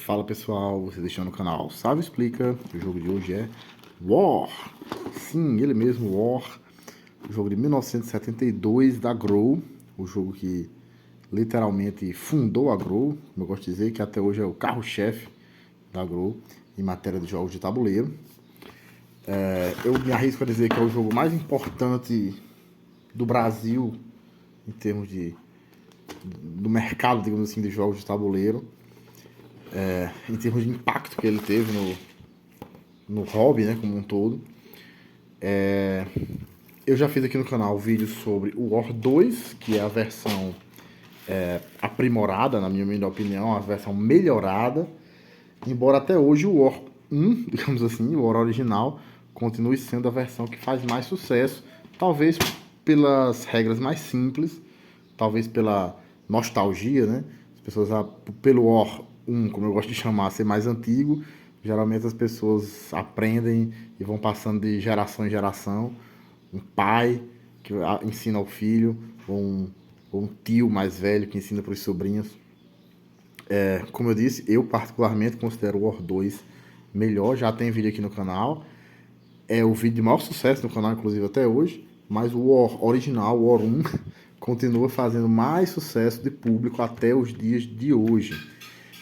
Fala pessoal, vocês estão no canal Sávio Explica. O jogo de hoje é War. Sim, ele mesmo, War. O jogo de 1972 da Grow. O jogo que literalmente fundou a Grow, como eu gosto de dizer, que até hoje é o carro-chefe da Grow em matéria de jogos de tabuleiro. Eu me arrisco a dizer que é o jogo mais importante do Brasil em termos do mercado, digamos assim, de jogos de tabuleiro. Em termos de impacto que ele teve no hobby, né, como um todo. Eu já fiz aqui no canal vídeos sobre o War 2, que é a versão aprimorada, na minha humilde opinião, a versão melhorada. Embora até hoje o War 1, digamos assim, o War original, continue sendo a versão que faz mais sucesso. Talvez pelas regras mais simples, talvez pela nostalgia, né? As pessoas, pelo War 1, como eu gosto de chamar, ser mais antigo, geralmente as pessoas aprendem e vão passando de geração em geração. Um pai que ensina ao filho, ou um tio mais velho que ensina para os sobrinhos. Como eu disse, eu particularmente considero o War 2 melhor, já tem vídeo aqui no canal. É o vídeo de maior sucesso no canal, inclusive até hoje, mas o War original, o War 1, continua fazendo mais sucesso de público até os dias de hoje.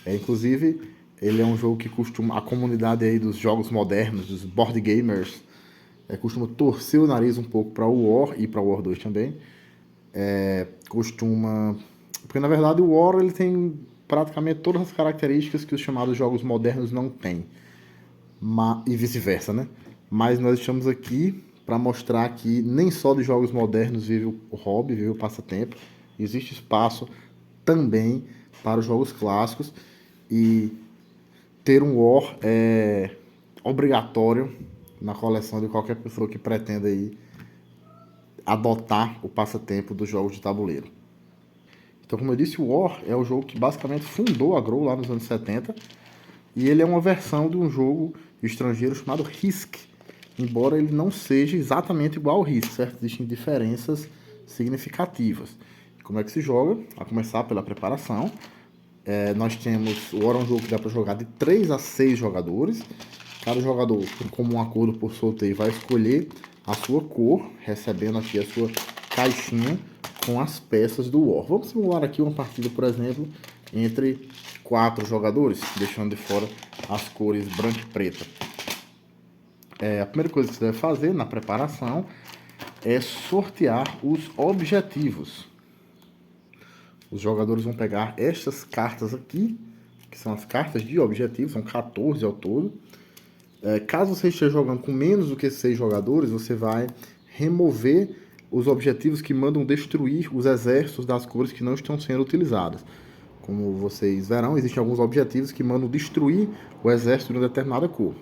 Inclusive, ele é um jogo que costuma, a comunidade aí dos jogos modernos, dos board gamers, costuma torcer o nariz um pouco para o War e para o War 2 também. Porque na verdade o War ele tem praticamente todas as características que os chamados jogos modernos não têm. E vice-versa, né? Mas nós estamos aqui para mostrar que nem só de jogos modernos vive o hobby, vive o passatempo. Existe espaço também para os jogos clássicos. E ter um War é obrigatório na coleção de qualquer pessoa que pretenda aí adotar o passatempo dos jogos de tabuleiro. Então, como eu disse, o War é o jogo que basicamente fundou a Grow lá nos anos 70. E ele é uma versão de um jogo estrangeiro chamado Risk, embora ele não seja exatamente igual ao Risk, certo? Existem diferenças significativas. Como é que se joga? A começar pela preparação. Nós temos, o War é um jogo que dá para jogar de 3 a 6 jogadores. Cada jogador, por comum acordo por sorteio, vai escolher a sua cor, recebendo aqui a sua caixinha com as peças do War. Vamos simular aqui uma partida, por exemplo, entre 4 jogadores, deixando de fora as cores branca e preta. A primeira coisa que você deve fazer na preparação é sortear os objetivos. Os jogadores vão pegar estas cartas aqui, que são as cartas de objetivos, são 14 ao todo. Caso você esteja jogando com menos do que 6 jogadores, você vai remover os objetivos que mandam destruir os exércitos das cores que não estão sendo utilizadas. Como vocês verão, existem alguns objetivos que mandam destruir o exército de uma determinada cor.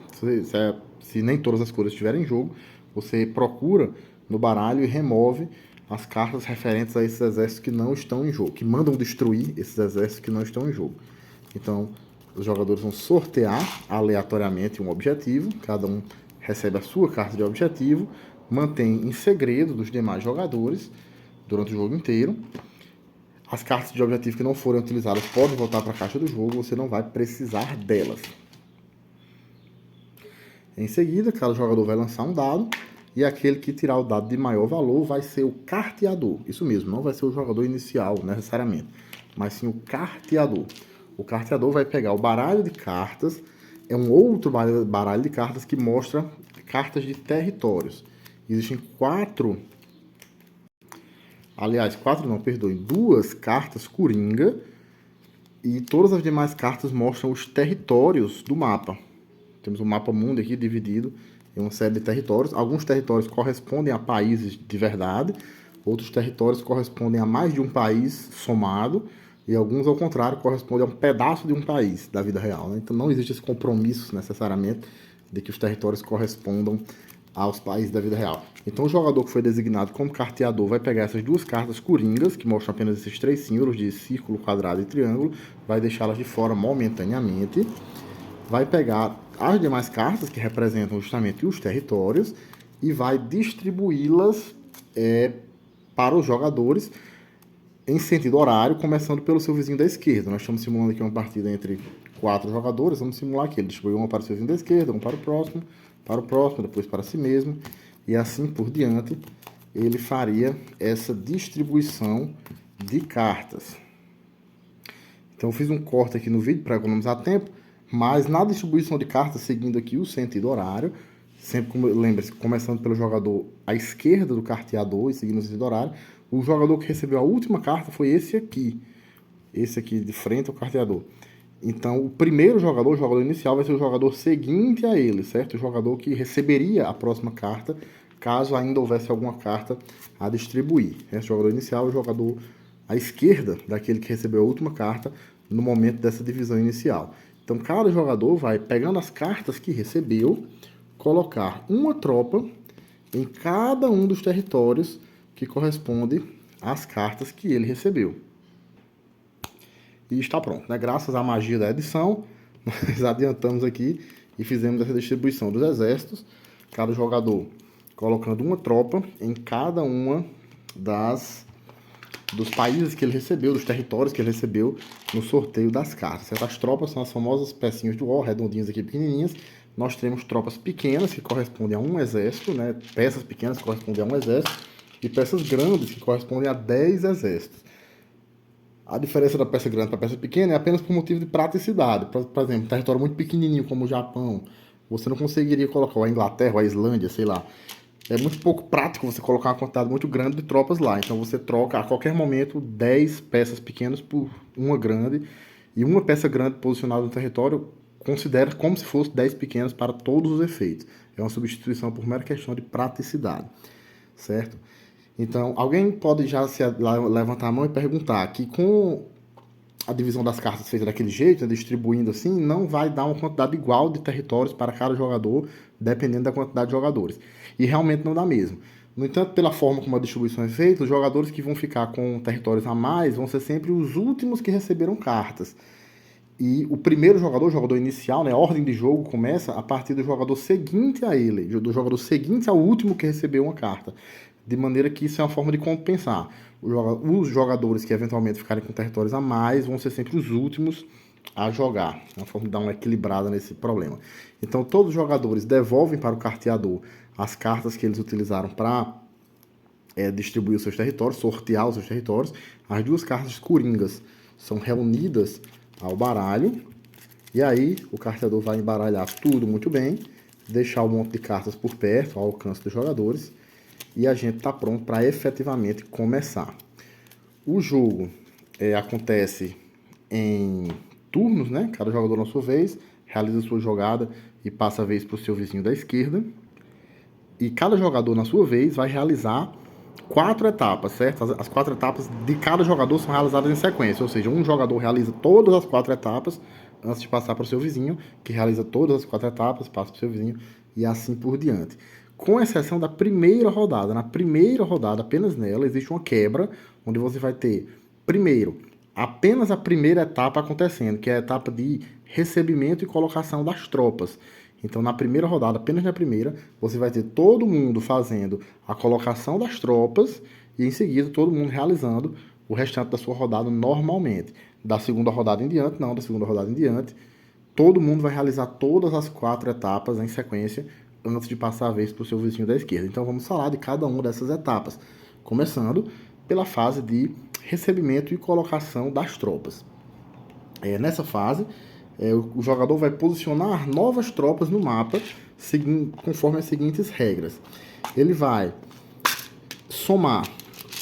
Se nem todas as cores estiverem em jogo, você procura no baralho e remove as cartas referentes a esses exércitos que não estão em jogo, que mandam destruir esses exércitos que não estão em jogo. Então, os jogadores vão sortear aleatoriamente um objetivo, cada um recebe a sua carta de objetivo, mantém em segredo dos demais jogadores durante o jogo inteiro. As cartas de objetivo que não forem utilizadas podem voltar para a caixa do jogo, você não vai precisar delas. Em seguida, cada jogador vai lançar um dado, e aquele que tirar o dado de maior valor vai ser o carteador. Isso mesmo, não vai ser o jogador inicial necessariamente, mas sim o carteador. O carteador vai pegar o baralho de cartas, é um outro baralho de cartas que mostra cartas de territórios. Existem duas cartas coringa, e todas as demais cartas mostram os territórios do mapa. Temos um mapa mundo aqui dividido em uma série de territórios. Alguns territórios correspondem a países de verdade, outros territórios correspondem a mais de um país somado, e alguns, ao contrário, correspondem a um pedaço de um país da vida real, né? Então não existe esse compromisso necessariamente de que os territórios correspondam aos países da vida real. Então o jogador que foi designado como carteador vai pegar essas duas cartas coringas, que mostram apenas esses 3 símbolos de círculo, quadrado e triângulo, vai deixá-las de fora momentaneamente, vai pegar as demais cartas que representam justamente os territórios e vai distribuí-las para os jogadores em sentido horário, começando pelo seu vizinho da esquerda. Nós estamos simulando aqui uma partida entre 4 jogadores, vamos simular aqui. Ele distribui uma para o seu vizinho da esquerda, um para o próximo, depois para si mesmo, e assim por diante. Ele faria essa distribuição de cartas. Então eu fiz um corte aqui no vídeo para economizar tempo, mas na distribuição de cartas, seguindo aqui o sentido horário, sempre, lembre-se, começando pelo jogador à esquerda do carteador e seguindo o sentido horário, o jogador que recebeu a última carta foi esse aqui de frente ao carteador. Então, o primeiro jogador, o jogador inicial, vai ser o jogador seguinte a ele, certo? O jogador que receberia a próxima carta, caso ainda houvesse alguma carta a distribuir. Esse jogador inicial é o jogador à esquerda daquele que recebeu a última carta no momento dessa divisão inicial. Então, cada jogador vai pegando as cartas que recebeu, colocar uma tropa em cada um dos territórios que corresponde às cartas que ele recebeu. E está pronto, né? Graças à magia da edição, nós adiantamos aqui e fizemos essa distribuição dos exércitos, cada jogador colocando uma tropa em cada uma dos países que ele recebeu, dos territórios que ele recebeu no sorteio das cartas. Certo? As tropas são as famosas pecinhas de war, redondinhas aqui, pequenininhas. Nós temos tropas pequenas que correspondem a um exército, né? Peças pequenas que correspondem a um exército, e peças grandes que correspondem a 10 exércitos. A diferença da peça grande para a peça pequena é apenas por motivo de praticidade. Por exemplo, um território muito pequenininho como o Japão, você não conseguiria colocar, ou a Inglaterra, ou a Islândia, sei lá. É muito pouco prático você colocar uma quantidade muito grande de tropas lá. Então você troca a qualquer momento 10 peças pequenas por uma grande, e uma peça grande posicionada no território considera como se fosse 10 pequenas para todos os efeitos. É uma substituição por mera questão de praticidade, certo? Então, alguém pode já levantar a mão e perguntar que com a divisão das cartas feita daquele jeito, distribuindo assim, não vai dar uma quantidade igual de territórios para cada jogador, dependendo da quantidade de jogadores. E realmente não dá mesmo. No entanto, pela forma como a distribuição é feita, os jogadores que vão ficar com territórios a mais vão ser sempre os últimos que receberam cartas. E o primeiro jogador, o jogador inicial, né, a ordem de jogo começa a partir do jogador seguinte a ele, do jogador seguinte ao último que recebeu uma carta. De maneira que isso é uma forma de compensar. Os jogadores que eventualmente ficarem com territórios a mais vão ser sempre os últimos a jogar. É uma forma de dar uma equilibrada nesse problema. Então todos os jogadores devolvem para o carteador as cartas que eles utilizaram para distribuir os seus territórios, sortear os seus territórios. As duas cartas coringas são reunidas ao baralho, e aí o carteador vai embaralhar tudo muito bem, deixar um monte de cartas por perto, ao alcance dos jogadores, e a gente está pronto para efetivamente começar. O jogo acontece em turnos, né? Cada jogador na sua vez realiza a sua jogada e passa a vez para o seu vizinho da esquerda. E cada jogador na sua vez vai realizar 4 etapas, certo? As 4 etapas de cada jogador são realizadas em sequência, ou seja, um jogador realiza todas as 4 etapas antes de passar para o seu vizinho, que realiza todas as 4 etapas, passa para o seu vizinho e assim por diante. Com exceção da primeira rodada. Na primeira rodada, apenas nela, existe uma quebra, onde você vai ter, primeiro, apenas a primeira etapa acontecendo, que é a etapa de recebimento e colocação das tropas. Então, na primeira rodada, apenas na primeira, você vai ter todo mundo fazendo a colocação das tropas e, em seguida, todo mundo realizando o restante da sua rodada normalmente. Da segunda rodada em diante, não, da segunda rodada em diante, todo mundo vai realizar todas as 4 etapas em sequência antes de passar a vez para o seu vizinho da esquerda. Então, vamos falar de cada uma dessas etapas, começando pela fase de recebimento e colocação das tropas. Nessa fase, o jogador vai posicionar novas tropas no mapa conforme as seguintes regras. Ele vai somar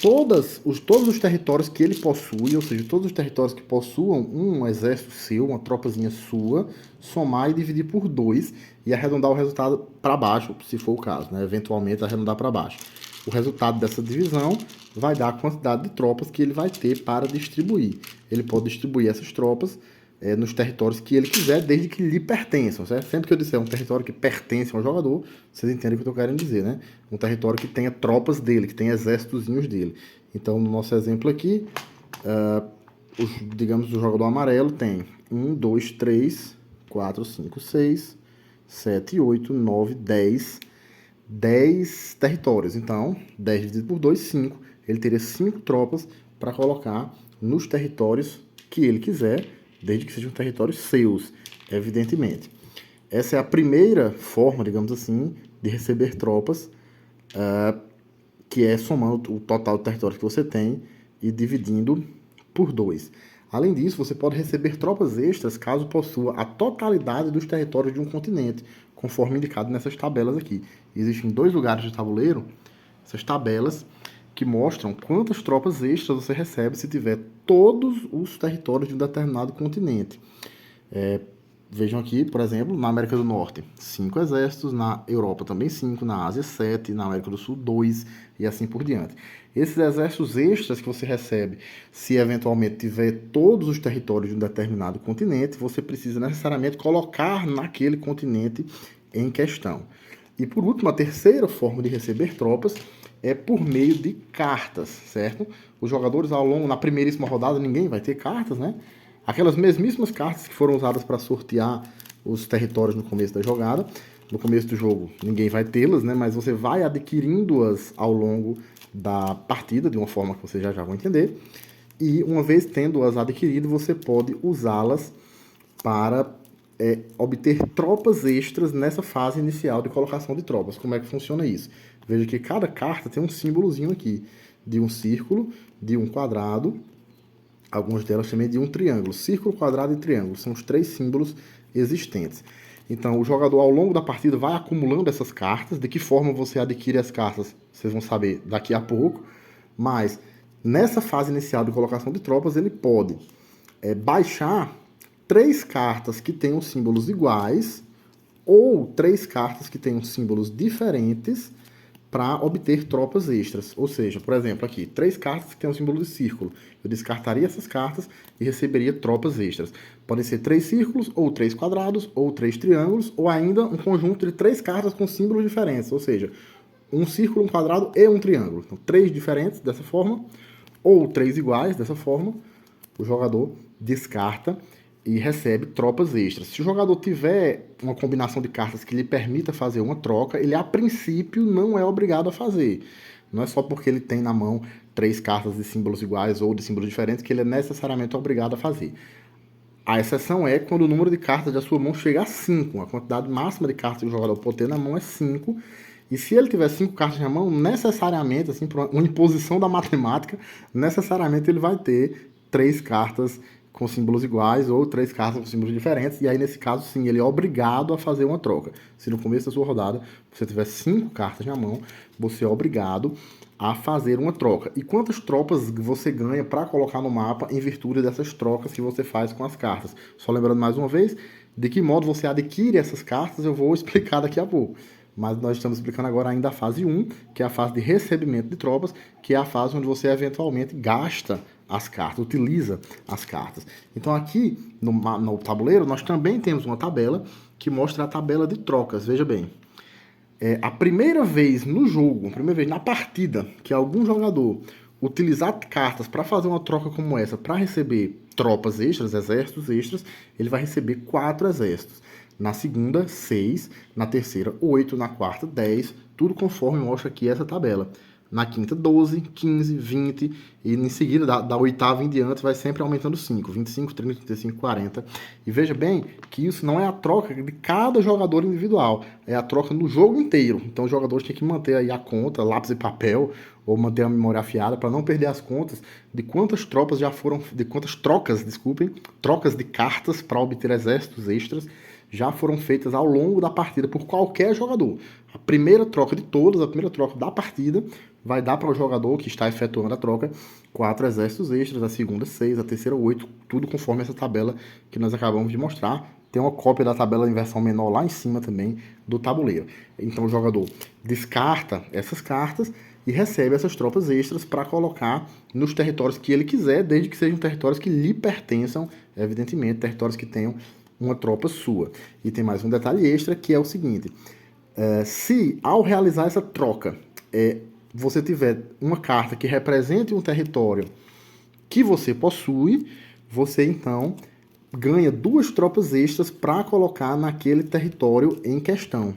todos os territórios que ele possui, ou seja, todos os territórios que possuam um exército seu, uma tropazinha sua, somar e dividir por 2 e arredondar o resultado para baixo, se for o caso, né? Eventualmente arredondar para baixo. O resultado dessa divisão vai dar a quantidade de tropas que ele vai ter para distribuir. Ele pode distribuir essas tropas nos territórios que ele quiser, desde que lhe pertençam, certo? Sempre que eu disser um território que pertence ao jogador, vocês entendem o que eu estou querendo dizer, né? Um território que tenha tropas dele, que tenha exércitozinhos dele. Então, no nosso exemplo aqui, digamos, o jogador amarelo tem 1, 2, 3, 4, 5, 6, 7, 8, 9, 10 territórios. Então, 10 dividido por 2, 5. Ele teria 5 tropas para colocar nos territórios que ele quiser, desde que sejam territórios seus, evidentemente. Essa é a primeira forma, digamos assim, de receber tropas, que é somando o total de territórios que você tem e dividindo por 2. Além disso, você pode receber tropas extras caso possua a totalidade dos territórios de um continente, conforme indicado nessas tabelas aqui. Existem 2 lugares de tabuleiro, essas tabelas, que mostram quantas tropas extras você recebe se tiver todos os territórios de um determinado continente. Vejam aqui, por exemplo, na América do Norte, 5 exércitos, na Europa também 5, na Ásia 7, na América do Sul 2 e assim por diante. Esses exércitos extras que você recebe, se eventualmente tiver todos os territórios de um determinado continente, você precisa necessariamente colocar naquele continente em questão. E por último, a terceira forma de receber tropas é por meio de cartas, certo? Os jogadores ao longo, na primeiríssima rodada, ninguém vai ter cartas, né? Aquelas mesmíssimas cartas que foram usadas para sortear os territórios no começo da jogada. No começo do jogo ninguém vai tê-las, né? Mas você vai adquirindo-as ao longo da partida, de uma forma que vocês já vão entender. E uma vez tendo-as adquirido, você pode usá-las para obter tropas extras nessa fase inicial de colocação de tropas. Como é que funciona isso? Veja que cada carta tem um símbolozinho aqui, de um círculo, de um quadrado, algumas delas também de um triângulo. Círculo, quadrado e triângulo são os 3 símbolos existentes. Então, o jogador, ao longo da partida, vai acumulando essas cartas. De que forma você adquire as cartas, vocês vão saber daqui a pouco. Mas, nessa fase inicial de colocação de tropas, ele pode baixar 3 cartas que tenham símbolos iguais ou 3 cartas que tenham símbolos diferentes para obter tropas extras. Ou seja, por exemplo, aqui, 3 cartas que têm um símbolo de círculo. Eu descartaria essas cartas e receberia tropas extras. Podem ser 3 círculos, ou 3 quadrados, ou 3 triângulos, ou ainda um conjunto de 3 cartas com símbolos diferentes. Ou seja, um círculo, um quadrado e um triângulo. Então, 3 diferentes dessa forma, ou 3 iguais dessa forma, o jogador descarta e recebe tropas extras. Se o jogador tiver uma combinação de cartas que lhe permita fazer uma troca, ele a princípio não é obrigado a fazer. Não é só porque ele tem na mão 3 cartas de símbolos iguais ou de símbolos diferentes que ele é necessariamente obrigado a fazer. A exceção é quando o número de cartas da sua mão chega a 5. A quantidade máxima de cartas que o jogador pode ter na mão é 5. E se ele tiver 5 cartas na mão, necessariamente, assim, por uma imposição da matemática, necessariamente ele vai ter 3 cartas com símbolos iguais ou 3 cartas com símbolos diferentes, e aí nesse caso sim, ele é obrigado a fazer uma troca. Se no começo da sua rodada você tiver 5 cartas na mão, você é obrigado a fazer uma troca. E quantas tropas você ganha para colocar no mapa em virtude dessas trocas que você faz com as cartas? Só lembrando mais uma vez, de que modo você adquire essas cartas eu vou explicar daqui a pouco. Mas nós estamos explicando agora ainda a fase 1, que é a fase de recebimento de tropas, que é a fase onde você eventualmente gasta as cartas, utiliza as cartas. Então aqui no tabuleiro nós também temos uma tabela que mostra a tabela de trocas. Veja bem, a primeira vez no jogo, a primeira vez na partida que algum jogador utilizar cartas para fazer uma troca como essa, para receber tropas extras, exércitos extras, ele vai receber 4 exércitos. Na segunda, 6, na terceira, 8, na quarta, 10, tudo conforme mostra aqui essa tabela. Na quinta, 12, 15, 20, e em seguida, da oitava em diante, vai sempre aumentando 5, 25, 30, 35, 40. E veja bem que isso não é a troca de cada jogador individual, é a troca no jogo inteiro. Então os jogadores têm que manter aí a conta, lápis e papel, ou manter a memória afiada para não perder as contas de quantas tropas já foram, de quantas trocas, desculpem, trocas de cartas para obter exércitos extras já foram feitas ao longo da partida por qualquer jogador. A primeira troca de todas, a primeira troca da partida, vai dar para o jogador que está efetuando a troca 4 exércitos extras, a segunda 6, a terceira 8, tudo conforme essa tabela que nós acabamos de mostrar. Tem uma cópia da tabela em versão menor lá em cima também do tabuleiro. Então o jogador descarta essas cartas e recebe essas tropas extras para colocar nos territórios que ele quiser, desde que sejam territórios que lhe pertençam, evidentemente, territórios que tenham uma tropa sua. E tem mais um detalhe extra, que é o seguinte: se ao realizar essa troca, você tiver uma carta que represente um território que você possui, você então ganha 2 tropas extras para colocar naquele território em questão.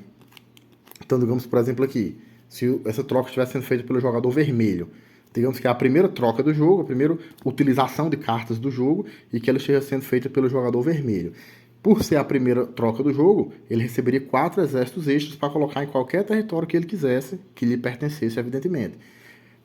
Então, digamos, por exemplo, aqui, se essa troca estivesse sendo feita pelo jogador vermelho, digamos que é a primeira troca do jogo, a primeira utilização de cartas do jogo, e que ela esteja sendo feita pelo jogador vermelho. Por ser a primeira troca do jogo, ele receberia 4 exércitos extras para colocar em qualquer território que ele quisesse, que lhe pertencesse, evidentemente.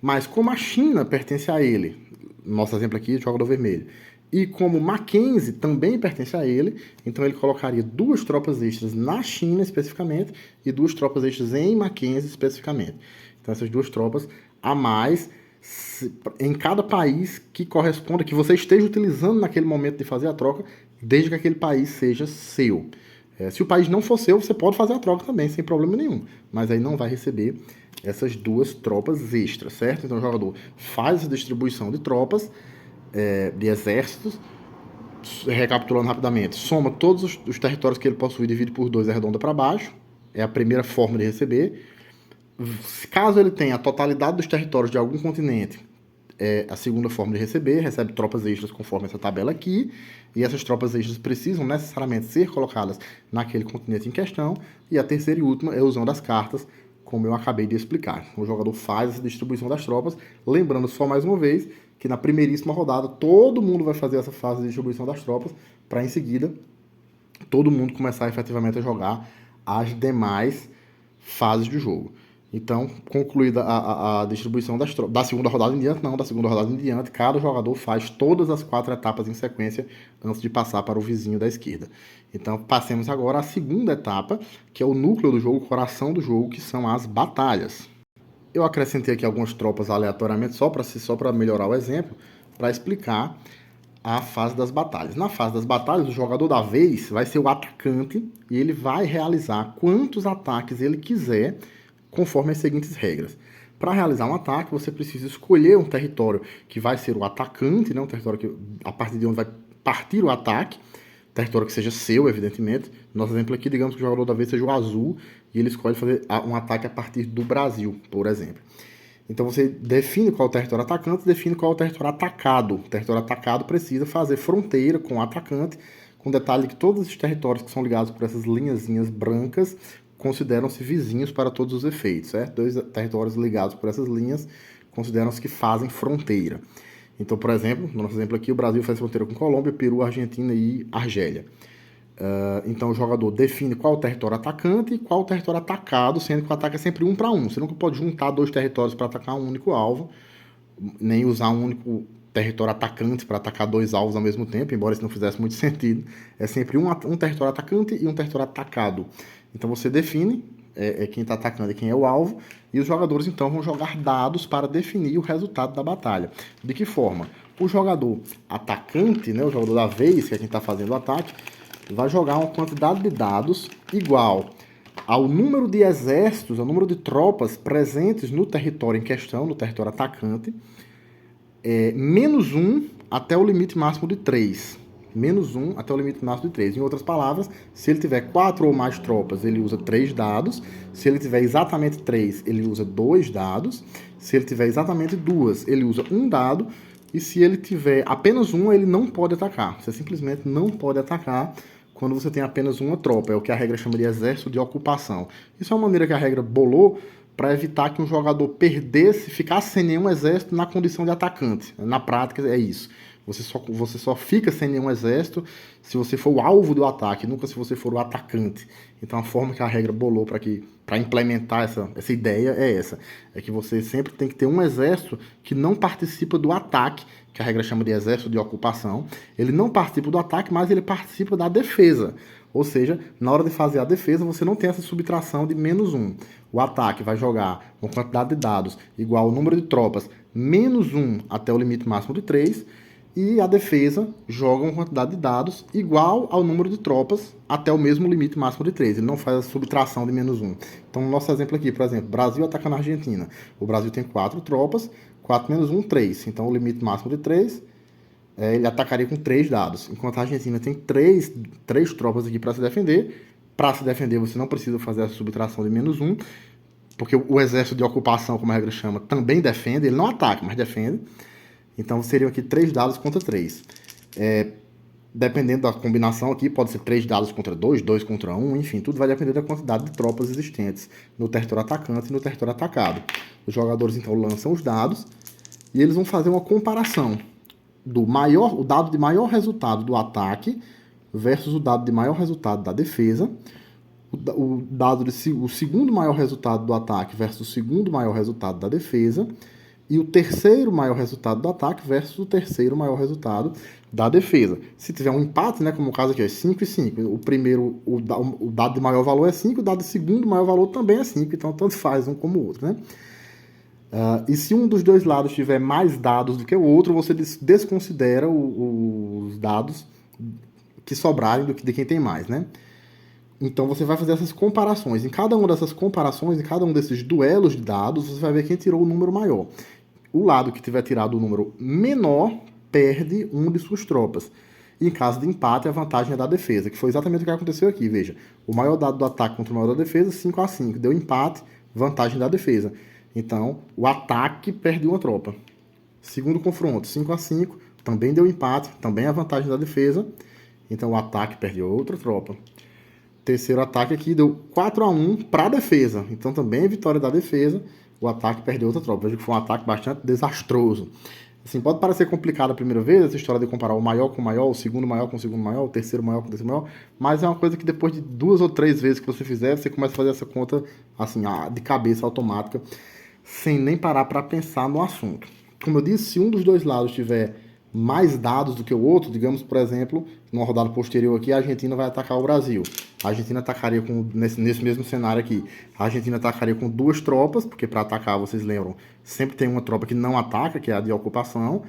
Mas como a China pertence a ele, nosso exemplo aqui, jogador vermelho, e como Mackenzie também pertence a ele, então ele colocaria 2 tropas extras na China especificamente e 2 tropas extras em Mackenzie especificamente. Então essas 2 tropas a mais em cada país que corresponda, que você esteja utilizando naquele momento de fazer a troca, desde que aquele país seja seu. Se o país não for seu, você pode fazer a troca também, sem problema nenhum. Mas aí não vai receber essas 2 tropas extras, certo? Então o jogador faz essa distribuição de tropas, de exércitos, recapitulando rapidamente, soma todos os territórios que ele possui, divide por 2 e arredonda para baixo. É a primeira forma de receber. Caso ele tenha a totalidade dos territórios de algum continente, é a segunda forma de receber, recebe tropas extras conforme essa tabela aqui, e essas tropas extras precisam necessariamente ser colocadas naquele continente em questão, e a terceira e última é usando as cartas, como eu acabei de explicar. O jogador faz essa distribuição das tropas, lembrando só mais uma vez que na primeiríssima rodada todo mundo vai fazer essa fase de distribuição das tropas, para em seguida todo mundo começar efetivamente a jogar as demais fases do jogo. Então, concluída a distribuição das tropas, da segunda rodada em diante, não, da segunda rodada em diante, cada jogador faz todas as 4 etapas em sequência antes de passar para o vizinho da esquerda. Então, passemos agora à segunda etapa, que é o núcleo do jogo, o coração do jogo, que são as batalhas. Eu acrescentei aqui algumas tropas aleatoriamente, só para melhorar o exemplo, para explicar a fase das batalhas. Na fase das batalhas, o jogador da vez vai ser o atacante e ele vai realizar quantos ataques ele quiser, conforme as seguintes regras. Para realizar um ataque, você precisa escolher um território que vai ser o atacante, né? Um território que, a partir de onde vai partir o ataque, território que seja seu, evidentemente. Nosso exemplo aqui, digamos que o jogador da vez seja o azul e ele escolhe fazer um ataque a partir do Brasil, por exemplo. Então você define qual é o território atacante, define qual é o território atacado. O território atacado precisa fazer fronteira com o atacante, com detalhe que todos os territórios que são ligados por essas linhazinhas brancas consideram-se vizinhos para todos os efeitos, certo? 2 territórios ligados por essas linhas consideram-se que fazem fronteira. Então, por exemplo, no nosso exemplo aqui, o Brasil faz fronteira com Colômbia, Peru, Argentina e Argélia. Então o jogador define qual o território atacante e qual o território atacado, sendo que o ataque é sempre 1 para 1. Você nunca pode juntar 2 territórios para atacar um único alvo, nem usar um único território atacante para atacar 2 alvos ao mesmo tempo, embora isso não fizesse muito sentido. É sempre um território atacante e um território atacado. Então você define quem está atacando e quem é o alvo, e os jogadores então vão jogar dados para definir o resultado da batalha. De que forma? O jogador atacante, né, o jogador da vez, que é quem está fazendo o ataque, vai jogar uma quantidade de dados igual ao número de exércitos, ao número de tropas presentes no território em questão, no território atacante, menos 1 até o limite máximo de 3. Menos 1 até o limite máximo de 3. Em outras palavras, se ele tiver 4 ou mais tropas, ele usa 3 dados. Se ele tiver exatamente 3, ele usa 2 dados. Se ele tiver exatamente 2, ele usa 1 dado. E se ele tiver apenas 1, ele não pode atacar. Você simplesmente não pode atacar quando você tem apenas uma tropa. É o que a regra chama de exército de ocupação. Isso é uma maneira que a regra bolou para evitar que um jogador perdesse, ficasse sem nenhum exército na condição de atacante. Na prática é isso. Você só fica sem nenhum exército se você for o alvo do ataque, nunca se você for o atacante. Então a forma que a regra bolou para implementar essa ideia é essa. É que você sempre tem que ter um exército que não participa do ataque, que a regra chama de exército de ocupação. Ele não participa do ataque, mas ele participa da defesa. Ou seja, na hora de fazer a defesa, você não tem essa subtração de menos 1. O ataque vai jogar uma quantidade de dados igual ao número de tropas menos 1 até o limite máximo de 3, e a defesa joga uma quantidade de dados igual ao número de tropas até o mesmo limite máximo de 3. Ele não faz a subtração de menos 1. Então, no nosso exemplo aqui, por exemplo, Brasil atacando a Argentina. O Brasil tem 4 tropas, 4 menos 1, 3. Então, o limite máximo de 3, ele atacaria com 3 dados. Enquanto a Argentina tem 3 tropas aqui para se defender. Para se defender, você não precisa fazer a subtração de menos 1, porque o exército de ocupação, como a regra chama, também defende. Ele não ataca, mas defende. Então, seriam aqui 3 dados contra 3. Dependendo da combinação aqui, pode ser 3 dados contra 2, 2 contra 1, enfim, tudo vai depender da quantidade de tropas existentes no território atacante e no território atacado. Os jogadores, então, lançam os dados e eles vão fazer uma comparação o dado de maior resultado do ataque versus o dado de maior resultado da defesa, o segundo maior resultado do ataque versus o segundo maior resultado da defesa, e o terceiro maior resultado do ataque versus o terceiro maior resultado da defesa. Se tiver um empate, né, como o caso aqui, é 5 e 5. O dado de maior valor é 5, o dado de segundo maior valor também é 5, então tanto faz um como o outro, né? E se um dos dois lados tiver mais dados do que o outro, você desconsidera os dados que sobrarem de quem tem mais, né? Então você vai fazer essas comparações. Em cada uma dessas comparações, em cada um desses duelos de dados, você vai ver quem tirou o número maior. O lado que tiver tirado o número menor perde uma de suas tropas. E em caso de empate, a vantagem é da defesa, que foi exatamente o que aconteceu aqui. Veja, o maior dado do ataque contra o maior da defesa, 5 a 5. Deu empate, vantagem da defesa. Então, o ataque perde uma tropa. Segundo confronto, 5 a 5, também deu empate, também a vantagem da defesa. Então, o ataque perde outra tropa. Terceiro ataque aqui deu 4 a 1 para a defesa. Então, também é vitória da defesa. O ataque perdeu outra tropa. Veja que foi um ataque bastante desastroso. Assim, pode parecer complicado a primeira vez, essa história de comparar o maior com o maior, o segundo maior com o segundo maior, o terceiro maior com o terceiro maior, mas é uma coisa que depois de 2 ou 3 vezes que você fizer, você começa a fazer essa conta assim, de cabeça automática, sem nem parar para pensar no assunto. Como eu disse, se um dos dois lados tiver mais dados do que o outro, digamos, por exemplo, numa rodada posterior aqui, a Argentina vai atacar o Brasil. A Argentina atacaria nesse mesmo cenário aqui, a Argentina atacaria com 2 tropas, porque para atacar, vocês lembram, sempre tem uma tropa que não ataca, que é a de ocupação,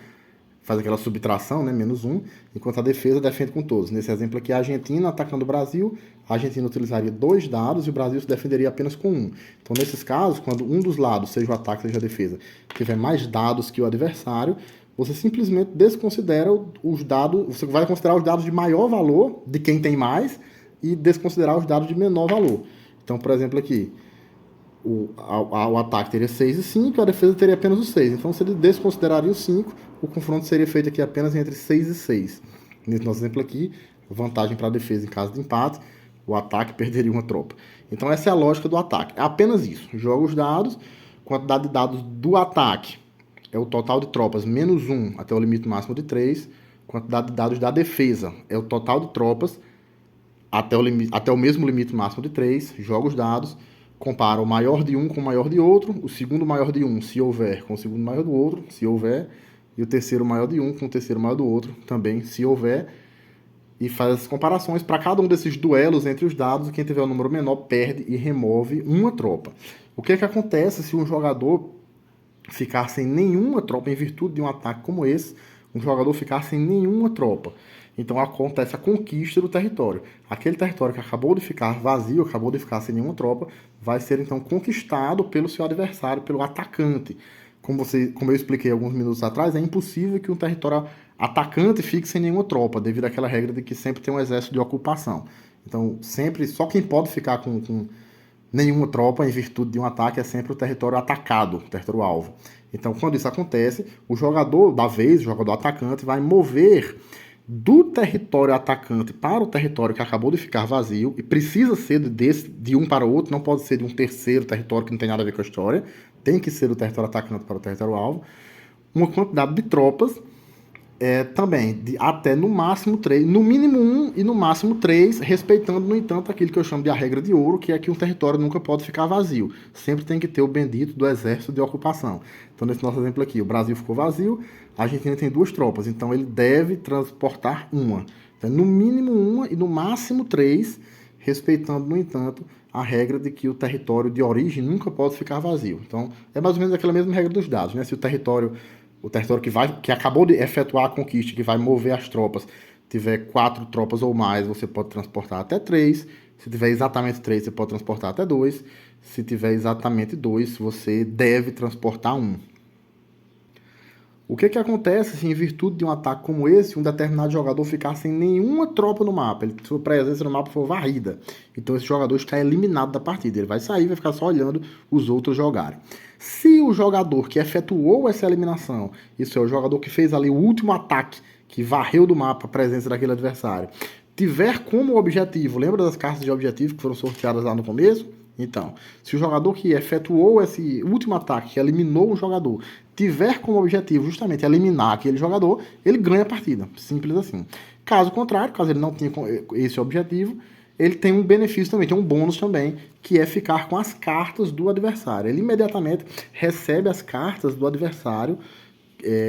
faz aquela subtração, né, -1, enquanto a defesa defende com todos. Nesse exemplo aqui, a Argentina atacando o Brasil, a Argentina utilizaria 2 dados e o Brasil se defenderia apenas com 1. Então, nesses casos, quando um dos lados, seja o ataque, seja a defesa, tiver mais dados que o adversário, você simplesmente desconsidera os dados, você vai considerar os dados de maior valor de quem tem mais e desconsiderar os dados de menor valor. Então, por exemplo, aqui, o ataque teria 6 e 5, a defesa teria apenas os 6. Então, se ele desconsideraria os 5, o confronto seria feito aqui apenas entre 6 e 6. Nesse nosso exemplo aqui, vantagem para a defesa em caso de empate, o ataque perderia uma tropa. Então, essa é a lógica do ataque. É apenas isso. Joga os dados, quantidade de dados do ataque é o total de tropas menos 1 até o limite máximo de 3. Quantidade de dados da defesa é o total de tropas até o mesmo limite máximo de 3. Joga os dados, compara o maior de um com o maior de outro, o segundo maior de um, se houver, com o segundo maior do outro, se houver, e o terceiro maior de um com o terceiro maior do outro, também, se houver, e faz as comparações para cada um desses duelos entre os dados. Quem tiver o número menor perde e remove uma tropa. O que acontece se um jogador ficar sem nenhuma tropa, em virtude de um ataque como esse, um jogador ficar sem nenhuma tropa? Então acontece a conquista do território. Aquele território que acabou de ficar vazio, acabou de ficar sem nenhuma tropa, vai ser então conquistado pelo seu adversário, pelo atacante. Como eu expliquei alguns minutos atrás, é impossível que um território atacante fique sem nenhuma tropa, devido àquela regra de que sempre tem um exército de ocupação. Então, sempre, só quem pode ficar com nenhuma tropa em virtude de um ataque é sempre o território atacado, o território alvo. Então, quando isso acontece, o jogador da vez, o jogador atacante, vai mover do território atacante para o território que acabou de ficar vazio, e precisa ser de um para o outro, não pode ser de um terceiro território que não tem nada a ver com a história, tem que ser do território atacante para o território alvo, uma quantidade de tropas, também até no máximo 3, no mínimo 1 e no máximo 3, respeitando, no entanto, aquilo que eu chamo de a regra de ouro, que é que um território nunca pode ficar vazio. Sempre tem que ter o bendito do exército de ocupação. Então, nesse nosso exemplo aqui, o Brasil ficou vazio, a Argentina tem 2 tropas, então ele deve transportar uma. Então, no mínimo 1 e no máximo 3, respeitando, no entanto, a regra de que o território de origem nunca pode ficar vazio. Então, é mais ou menos aquela mesma regra dos dados, né? Se o território que acabou de efetuar a conquista, que vai mover as tropas, tiver 4 tropas ou mais, você pode transportar até 3. Se tiver exatamente 3, você pode transportar até 2. Se tiver exatamente 2, você deve transportar 1. O que acontece se, em virtude de um ataque como esse, um determinado jogador ficar sem nenhuma tropa no mapa? Sua presença no mapa for varrida. Então esse jogador está eliminado da partida. Ele vai sair e vai ficar só olhando os outros jogarem. Se o jogador que efetuou essa eliminação, isso é, o jogador que fez ali o último ataque, que varreu do mapa a presença daquele adversário, tiver como objetivo, lembra das cartas de objetivo que foram sorteadas lá no começo? Então, se o jogador que efetuou esse último ataque, que eliminou um jogador, tiver como objetivo justamente eliminar aquele jogador, ele ganha a partida. Simples assim. Caso contrário, caso ele não tenha esse objetivo, ele tem um benefício também, tem um bônus também, que é ficar com as cartas do adversário. Ele imediatamente recebe as cartas do adversário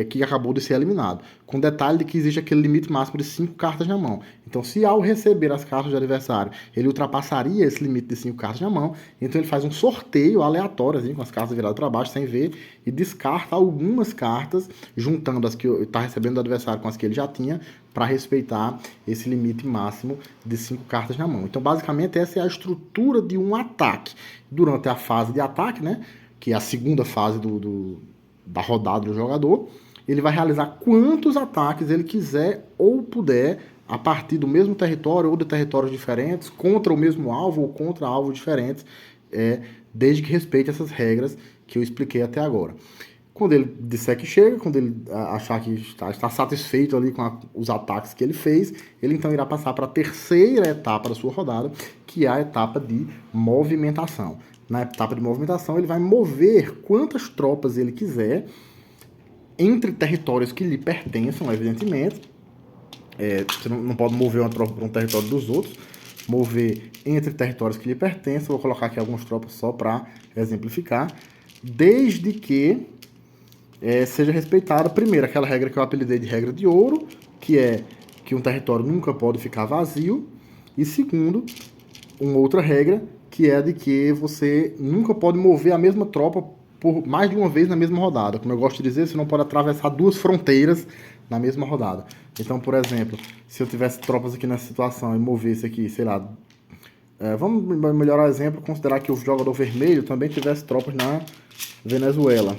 que acabou de ser eliminado. Com detalhe de que existe aquele limite máximo de 5 cartas na mão. Então, se ao receber as cartas do adversário, ele ultrapassaria esse limite de 5 cartas na mão, então ele faz um sorteio aleatório, assim, com as cartas viradas para baixo, sem ver, e descarta algumas cartas, juntando as que está recebendo do adversário com as que ele já tinha, para respeitar esse limite máximo de 5 cartas na mão. Então, basicamente, essa é a estrutura de um ataque. Durante a fase de ataque, né, que é a segunda fase da rodada do jogador, ele vai realizar quantos ataques ele quiser ou puder a partir do mesmo território ou de territórios diferentes, contra o mesmo alvo ou contra alvos diferentes, desde que respeite essas regras que eu expliquei até agora. Quando ele disser que chega, quando ele achar que está satisfeito ali com os ataques que ele fez, ele então irá passar para a terceira etapa da sua rodada, que é a etapa de movimentação. Na etapa de movimentação, ele vai mover quantas tropas ele quiser entre territórios que lhe pertençam, evidentemente. Você não pode mover uma tropa para um território dos outros. Mover entre territórios que lhe pertencem. Vou colocar aqui algumas tropas só para exemplificar. Desde que seja respeitada, primeiro, aquela regra que eu apelidei de regra de ouro, que é que um território nunca pode ficar vazio. E segundo, uma outra regra, que é de que você nunca pode mover a mesma tropa por mais de uma vez na mesma rodada. Como eu gosto de dizer, você não pode atravessar duas fronteiras na mesma rodada. Então, por exemplo, se eu tivesse tropas aqui nessa situação e movesse aqui, sei lá, vamos melhorar o exemplo, considerar que o jogador vermelho também tivesse tropas na Venezuela.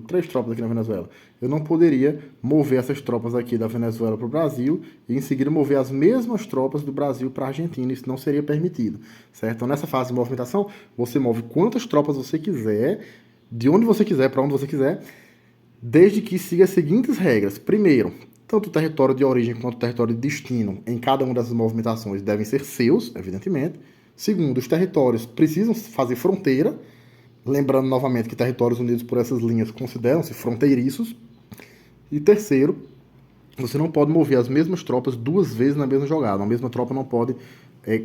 Três tropas aqui na Venezuela. Eu não poderia mover essas tropas aqui da Venezuela para o Brasil e em seguida mover as mesmas tropas do Brasil para a Argentina. Isso não seria permitido, certo? Então, nessa fase de movimentação, você move quantas tropas você quiser, de onde você quiser, para onde você quiser, desde que siga as seguintes regras. Primeiro, tanto o território de origem quanto o território de destino em cada uma dessas movimentações devem ser seus, evidentemente. Segundo, os territórios precisam fazer fronteira. Lembrando novamente que territórios unidos por essas linhas consideram-se fronteiriços. E terceiro, você não pode mover as mesmas tropas duas vezes na mesma jogada. A mesma tropa não pode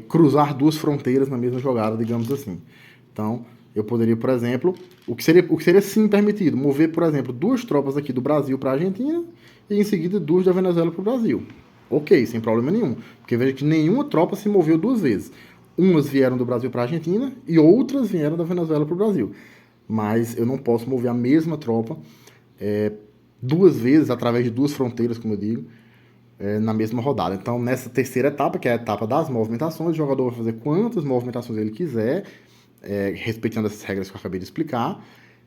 cruzar duas fronteiras na mesma jogada, digamos assim. Então, eu poderia, por exemplo, o que seria sim permitido, mover, por exemplo, duas tropas aqui do Brasil para a Argentina e em seguida duas da Venezuela para o Brasil. Ok, sem problema nenhum. Porque veja que nenhuma tropa se moveu duas vezes. Umas vieram do Brasil para a Argentina e outras vieram da Venezuela para o Brasil. Mas eu não posso mover a mesma tropa duas vezes, através de duas fronteiras, como eu digo, na mesma rodada. Então, nessa terceira etapa, que é a etapa das movimentações, o jogador vai fazer quantas movimentações ele quiser, respeitando essas regras que eu acabei de explicar.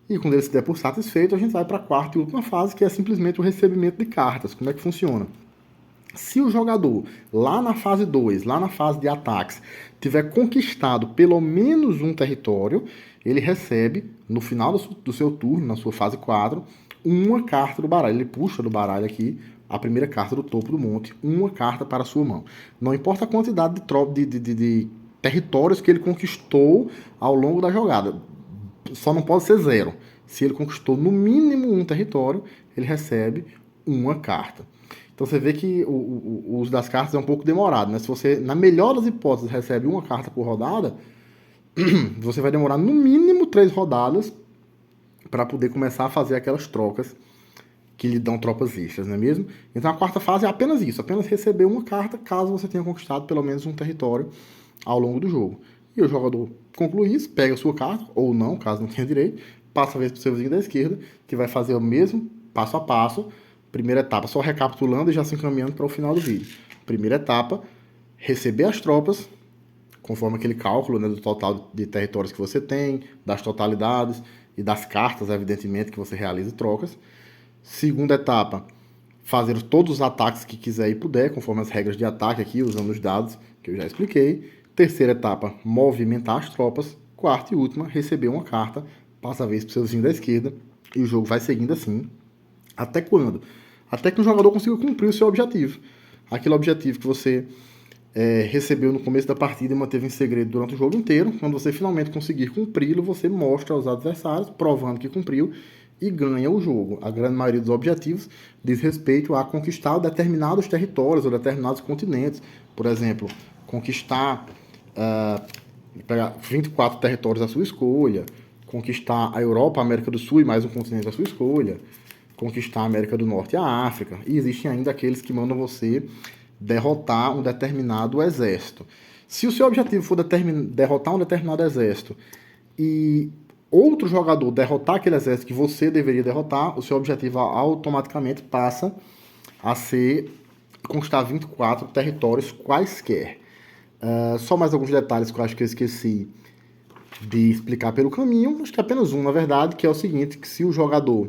E quando ele se der por satisfeito, a gente vai para a quarta e última fase, que é simplesmente o recebimento de cartas. Como é que funciona? Se o jogador, lá na fase 2, lá na fase de ataques, tiver conquistado pelo menos um território, ele recebe, no final do seu turno, na sua fase 4, uma carta do baralho. Ele puxa do baralho aqui a primeira carta do topo do monte, uma carta para a sua mão. Não importa a quantidade de territórios que ele conquistou ao longo da jogada. Só não pode ser zero. Se ele conquistou no mínimo um território, ele recebe uma carta. Então você vê que o uso das cartas é um pouco demorado, né? Se você, na melhor das hipóteses, recebe uma carta por rodada, você vai demorar no mínimo 3 rodadas para poder começar a fazer aquelas trocas que lhe dão tropas extras, não é mesmo? Então a quarta fase é apenas isso, apenas receber uma carta caso você tenha conquistado pelo menos um território ao longo do jogo. E o jogador conclui isso, pega a sua carta, ou não, caso não tenha direito, passa a vez para o seu vizinho da esquerda, que vai fazer o mesmo passo a passo. Primeira etapa, só recapitulando e já se encaminhando para o final do vídeo. Primeira etapa, receber as tropas, conforme aquele cálculo, né, do total de territórios que você tem, das totalidades e das cartas, evidentemente, que você realiza trocas. Segunda etapa, fazer todos os ataques que quiser e puder, conforme as regras de ataque aqui, usando os dados que eu já expliquei. Terceira etapa, movimentar as tropas. Quarta e última, receber uma carta, passa a vez para o seu vizinho da esquerda, e o jogo vai seguindo assim. Até quando? Até que o jogador consiga cumprir o seu objetivo. Aquele objetivo que você recebeu no começo da partida e manteve em segredo durante o jogo inteiro. Quando você finalmente conseguir cumpri-lo, você mostra aos adversários, provando que cumpriu, e ganha o jogo. A grande maioria dos objetivos diz respeito a conquistar determinados territórios ou determinados continentes. Por exemplo, conquistar 24 territórios à sua escolha, conquistar a Europa, a América do Sul e mais um continente à sua escolha, conquistar a América do Norte e a África. E existem ainda aqueles que mandam você derrotar um determinado exército. Se o seu objetivo for derrotar um determinado exército e outro jogador derrotar aquele exército que você deveria derrotar, o seu objetivo automaticamente passa a ser conquistar 24 territórios quaisquer. Só mais alguns detalhes que eu acho que eu esqueci de explicar pelo caminho, acho que é apenas um, na verdade, que é o seguinte, que se o jogador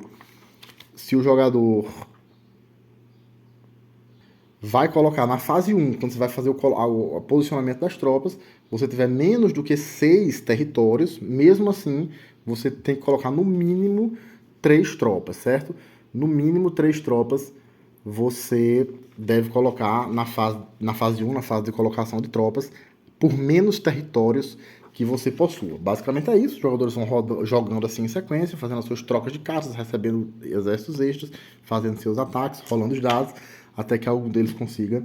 vai colocar na fase 1, quando você vai fazer o posicionamento das tropas, você tiver menos do que 6 territórios, mesmo assim, você tem que colocar no mínimo 3 tropas, certo? No mínimo 3 tropas você deve colocar na fase 1, na fase de colocação de tropas, por menos territórios que você possua. Basicamente é isso, os jogadores vão jogando assim em sequência, fazendo as suas trocas de cartas, recebendo exércitos extras, fazendo seus ataques, rolando os dados, até que algum deles consiga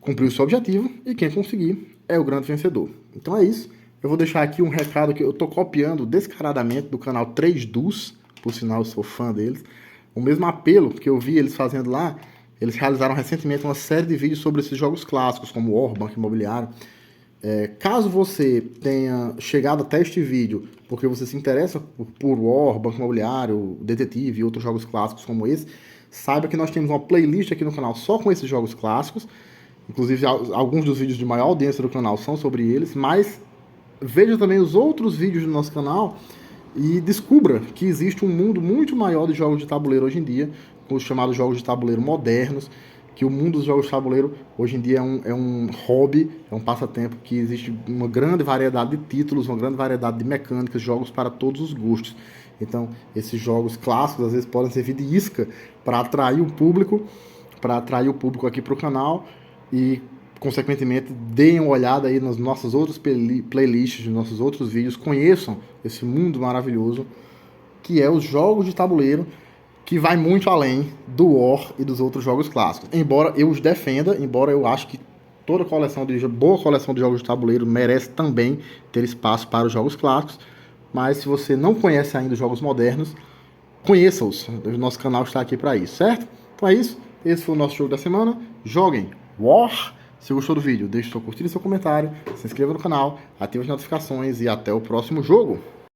cumprir o seu objetivo, e quem conseguir é o grande vencedor. Então é isso. Eu vou deixar aqui um recado que eu estou copiando descaradamente do canal 3Dus, por sinal eu sou fã deles. O mesmo apelo que eu vi eles fazendo lá, eles realizaram recentemente uma série de vídeos sobre esses jogos clássicos, como War, Banco Imobiliário. Caso você tenha chegado até este vídeo porque você se interessa por War, Banco Imobiliário, Detetive e outros jogos clássicos como esse, saiba que nós temos uma playlist aqui no canal só com esses jogos clássicos. Inclusive, alguns dos vídeos de maior audiência do canal são sobre eles, mas veja também os outros vídeos do nosso canal e descubra que existe um mundo muito maior de jogos de tabuleiro hoje em dia, com os chamados jogos de tabuleiro modernos, que o mundo dos jogos de tabuleiro hoje em dia é um hobby, é um passatempo, que existe uma grande variedade de títulos, uma grande variedade de mecânicas, jogos para todos os gostos. Então, esses jogos clássicos às vezes podem servir de isca para atrair o público aqui para o canal e, consequentemente, deem uma olhada aí nas nossas outras playlists, nos nossos outros vídeos, conheçam esse mundo maravilhoso que é os jogos de tabuleiro, que vai muito além do War e dos outros jogos clássicos. Embora eu os defenda, embora eu acho que toda boa coleção de jogos de tabuleiro merece também ter espaço para os jogos clássicos, mas se você não conhece ainda os jogos modernos, conheça-os. O nosso canal está aqui para isso, certo? Então é isso. Esse foi o nosso jogo da semana. Joguem War. Se gostou do vídeo, deixe seu curtir e seu comentário, se inscreva no canal, ative as notificações e até o próximo jogo.